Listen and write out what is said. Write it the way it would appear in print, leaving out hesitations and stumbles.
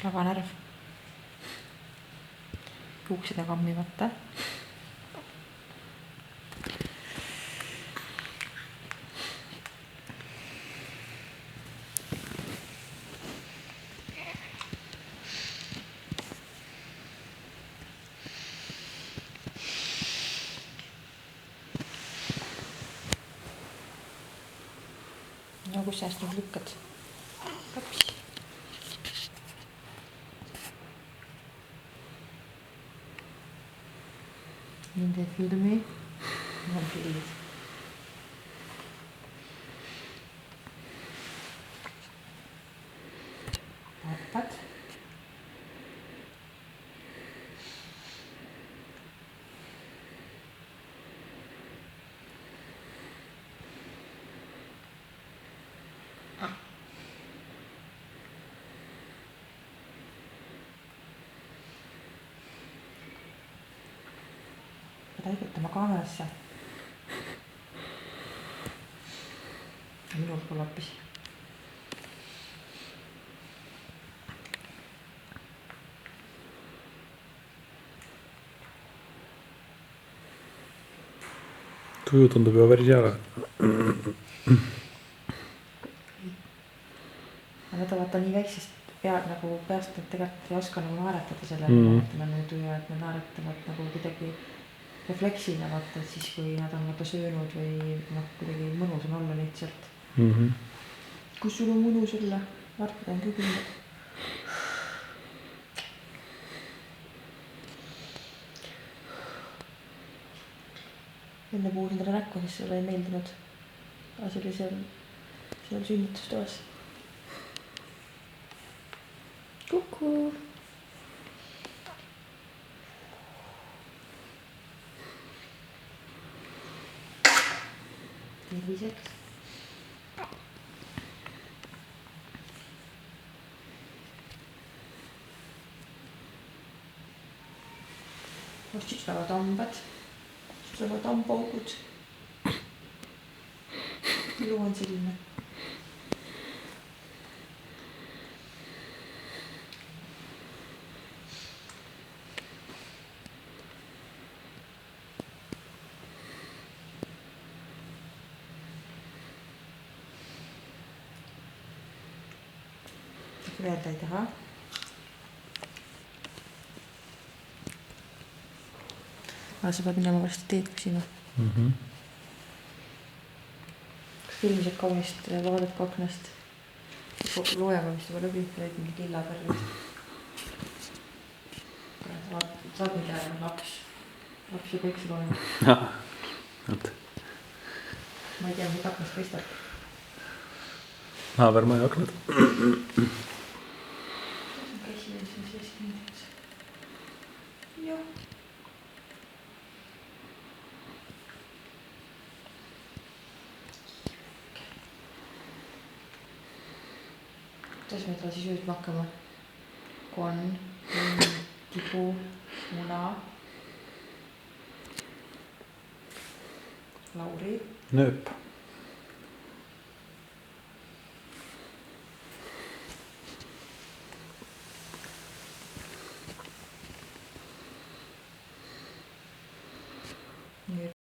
lavanärv. Juuksed kammimata. No kus sääst nüüd lükkad? Kaps. Nende filmi on pildid. Vaatad. Taigutama kaamerasse. Minul pole hoopis. Tuju tundub juba päris hea. Nad vaata nii väiksest nagu peast, et tegelikult ei oska nagu naeretada sellele, et nad nüüd tuju, et nad naeretavad nagu kuidagi refleksina vaata, et siis kui nad on vaata söönud või kuidagi mõnus on olla lihtsalt. Kus sul on mõnus olla? Vartad on kügünud. Enne puhusin talle näkku, siis sulle ei meeldinud. Aga see oli seal sünnitustoas. Kuku! Terviseks. Sütslevad hambad, sütslevad hambaugud. Ilu on selline. Veel ei taha. Aga sa pead minema varsti teed küsima. Kas filmised kaunist vaadet ka aknast? Loema vist juba läbi, olid mingi lilla pärlid. Saad mida laps ja kõik see loema. Ma ei tea, mida aknast paistab. Naabermaja aknad. Joo. Kuidas me edasi süüdma hakkama? Konn, tipu, muna, Lauri. Nööp.